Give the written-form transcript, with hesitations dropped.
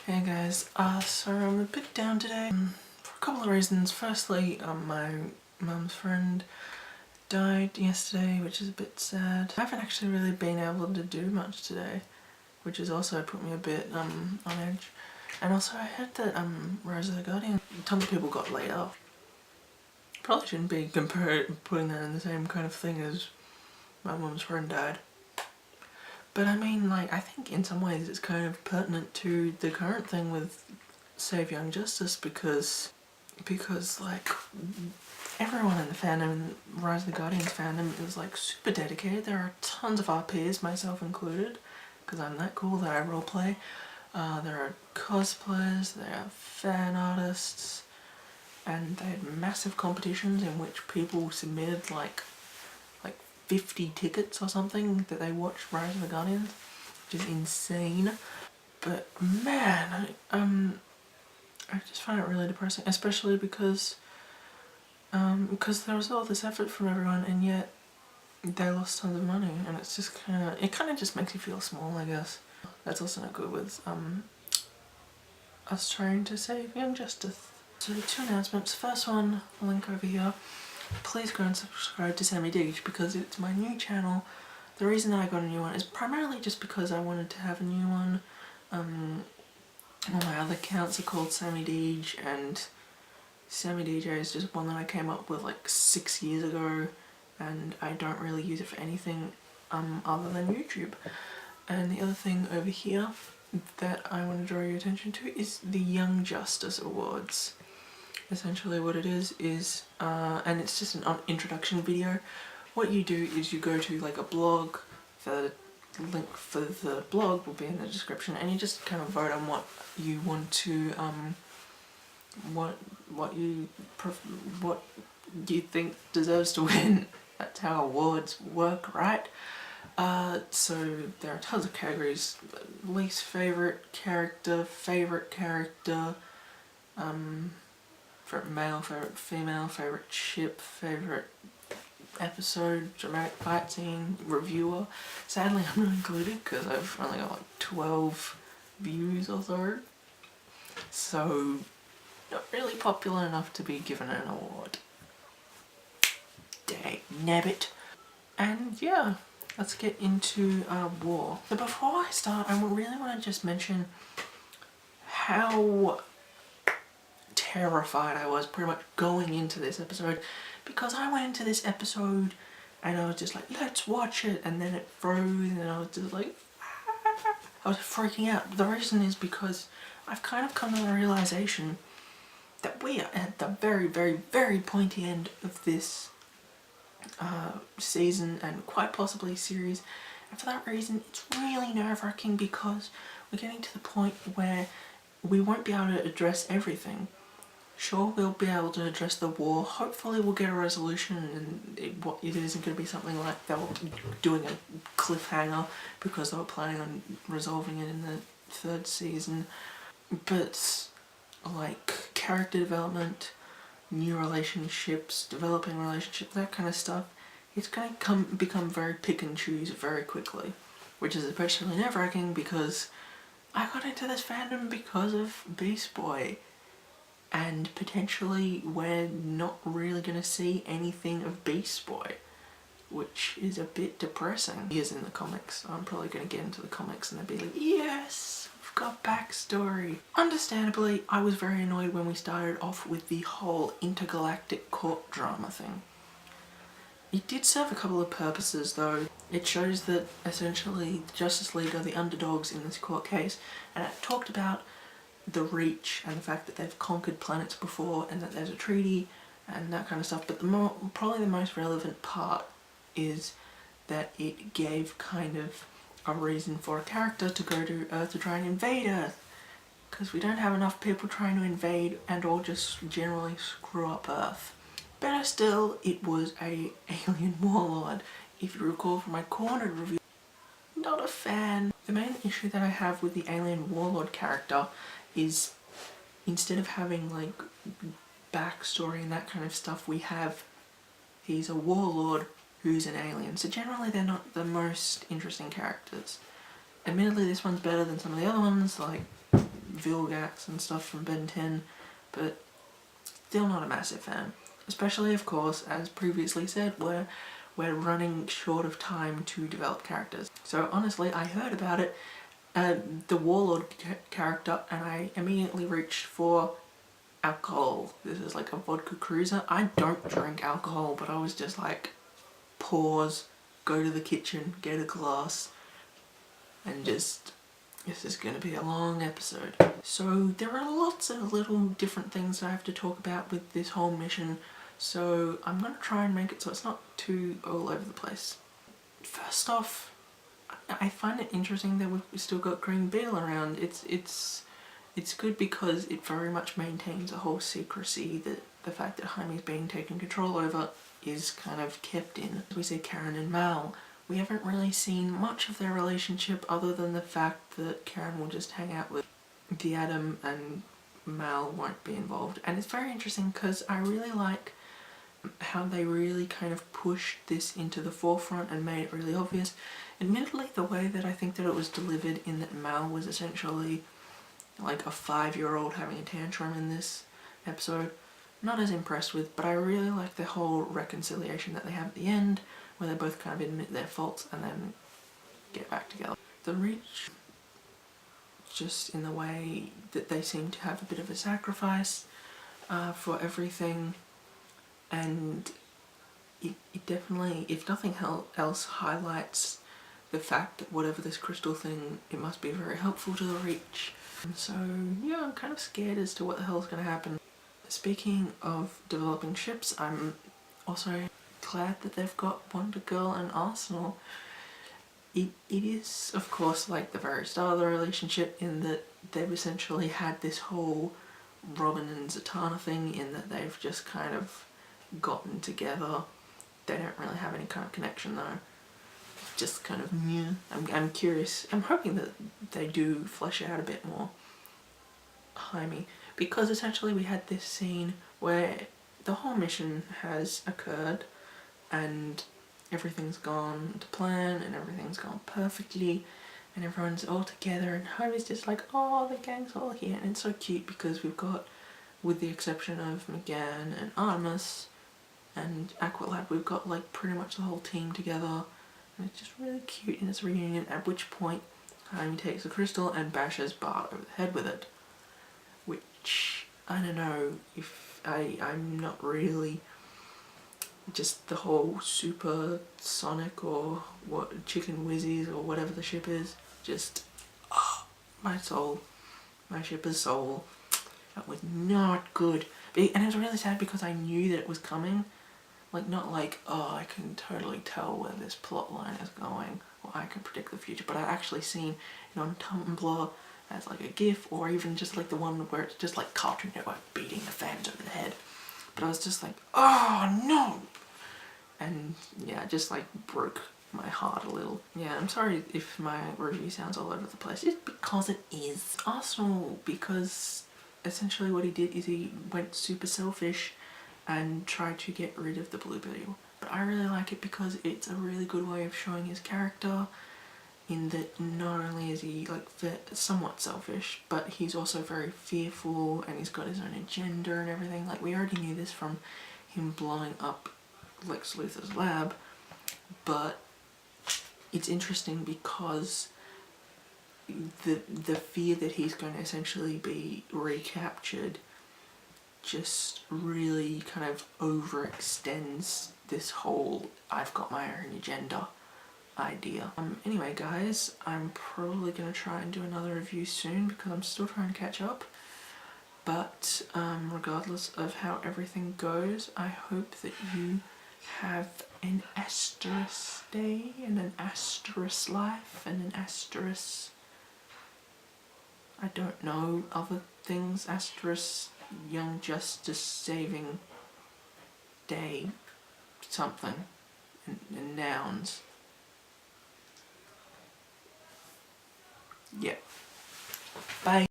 Hey guys, so I'm a bit down today for a couple of reasons. Firstly, my mum's friend died yesterday, which is a bit sad. I haven't actually really been able to do much today, which has also put me a bit on edge. And also I heard that Rise of the Guardian, tons of people got laid off. Probably shouldn't be putting that in the same kind of thing as my mum's friend died. But I mean, like, I think in some ways it's kind of pertinent to the current thing with Save Young Justice because like, everyone in the fandom, Rise of the Guardians fandom, is like super dedicated. There are tons of our peers, myself included, because I'm that cool that I roleplay. There are cosplayers, there are fan artists, and they had massive competitions in which people submitted like 50 tickets or something that they watched Rise of the Guardians, which is insane. But man, I just find it really depressing, especially because there was all this effort from everyone and yet they lost tons of money, and it's just it kind of just makes you feel small, I guess. That's also not good with us trying to save Young Justice. So 2 announcements. First one, link over here. Please go and subscribe to Sammy Deej because it's my new channel. The reason that I got a new one is primarily just because I wanted to have a new one. All my other accounts are called Sammy Deej, and Sammy DJ is just one that I came up with like 6 years ago, and I don't really use it for anything other than YouTube. And the other thing over here that I want to draw your attention to is the Young Justice Awards. Essentially what it is, and it's just an introduction video. What you do is you go to like a blog, the link for the blog will be in the description, and you just kind of vote on what you want to, what you think deserves to win. That's how awards work, right? So there are tons of categories: least favorite character, favorite male, favorite female, favorite ship, favorite episode, dramatic fight scene, reviewer. Sadly, I'm not included because I've only got like 12 views or so not really popular enough to be given an award. Dang nabbit. And yeah, let's get into War. So before I start, I really want to just mention how terrified I was pretty much going into this episode, because I went into this episode and I was just like, let's watch it, and then it froze and I was just like, I was freaking out. The reason is because I've kind of come to the realization that we are at the very, very, very pointy end of this season and quite possibly series, and for that reason it's really nerve-wracking because we're getting to the point where we won't be able to address everything. Sure, we'll be able to address the war, hopefully we'll get a resolution, and it isn't going to be something like they were doing a cliffhanger because they were planning on resolving it in the 3rd season. But like character development, new relationships, developing relationships, that kind of stuff, it's going to become very pick and choose very quickly, which is especially nerve-wracking because I got into this fandom because of Beast Boy, and potentially we're not really going to see anything of Beast Boy, which is a bit depressing. He is in the comics. I'm probably going to get into the comics and they'll be like, yes, we've got backstory. Understandably, I was very annoyed when we started off with the whole intergalactic court drama thing. It did serve a couple of purposes though. It shows that essentially the Justice League are the underdogs in this court case, and it talked about the Reach and the fact that they've conquered planets before and that there's a treaty and that kind of stuff. But probably the most relevant part is that it gave kind of a reason for a character to go to Earth to try and invade Earth, because we don't have enough people trying to invade and or just generally screw up Earth. Better still, it was a alien warlord. If you recall from my cornered review, not a fan. The main issue that I have with the alien warlord character is, instead of having like backstory and that kind of stuff, he's a warlord who's an alien. So generally they're not the most interesting characters. Admittedly, this one's better than some of the other ones, like Vilgax and stuff from Ben 10, but still not a massive fan. Especially, of course, as previously said, we're running short of time to develop characters. So honestly, I heard about it, the Warlord character, and I immediately reached for alcohol. This is like a vodka cruiser. I don't drink alcohol, but I was just like, pause, go to the kitchen, get a glass, and just, this is going to be a long episode. So there are lots of little different things that I have to talk about with this whole mission, so I'm going to try and make it so it's not too all over the place. First off, I find it interesting that we've still got Green Beetle around. It's good because it very much maintains a whole secrecy that the fact that Jaime's being taken control over is kind of kept in. We see Karen and Mal. We haven't really seen much of their relationship other than the fact that Karen will just hang out with the Atom and Mal won't be involved. And it's very interesting because I really like how they really kind of pushed this into the forefront and made it really obvious. Admittedly, the way that I think that it was delivered, in that Mal was essentially like a 5-year-old having a tantrum in this episode, not as impressed with, but I really like the whole reconciliation that they have at the end, where they both kind of admit their faults and then get back together. The Reach, just in the way that they seem to have a bit of a sacrifice for everything, and it definitely, if nothing else, highlights the fact that whatever this crystal thing, it must be very helpful to the Reach. So yeah, I'm kind of scared as to what the hell's going to happen. Speaking of developing ships, I'm also glad that they've got Wonder Girl and Arsenal. It is, of course, like the very start of the relationship, in that they've essentially had this whole Robin and Zatanna thing, in that they've just kind of gotten together. They don't really have any kind of connection though. Just kind of new. I'm curious. I'm hoping that they do flesh out a bit more Jaime, because essentially we had this scene where the whole mission has occurred and everything's gone to plan and everything's gone perfectly and everyone's all together, and Jaime's just like, oh, the gang's all here, and it's so cute because we've got, with the exception of M'gann and Artemis and Aqualad, we've got like pretty much the whole team together. And it's just really cute in its reunion, at which point Jaime takes a crystal and bashes Bart over the head with it. Which, I don't know, if I'm not really, just the whole super sonic or what, chicken whizzies or whatever the ship is, just, oh, my soul, my shipper's soul. That was not good. And it was really sad because I knew that it was coming. Like, not like, oh, I can totally tell where this plot line is going, or I can predict the future, but I've actually seen it on Tumblr as like a GIF, or even just like the one where it's just like Cartoon Network beating the fans over the head. But I was just like, oh no! And yeah, it just like broke my heart a little. Yeah, I'm sorry if my review sounds all over the place. It's because it is. Arsenal, because essentially what he did is he went super selfish and tried to get rid of the Blue Beetle. But I really like it because it's a really good way of showing his character, in that not only is he like somewhat selfish, but he's also very fearful and he's got his own agenda and everything. Like, we already knew this from him blowing up Lex Luthor's lab, but it's interesting because the fear that he's going to essentially be recaptured just really kind of overextends this whole I've got my own agenda idea. Anyway guys, I'm probably going to try and do another review soon because I'm still trying to catch up, but regardless of how everything goes, I hope that you have an asterisk day and an asterisk life and an asterisk, I don't know, other things, asterisk Young Justice Saving Day something, and nouns. Yeah. Bye.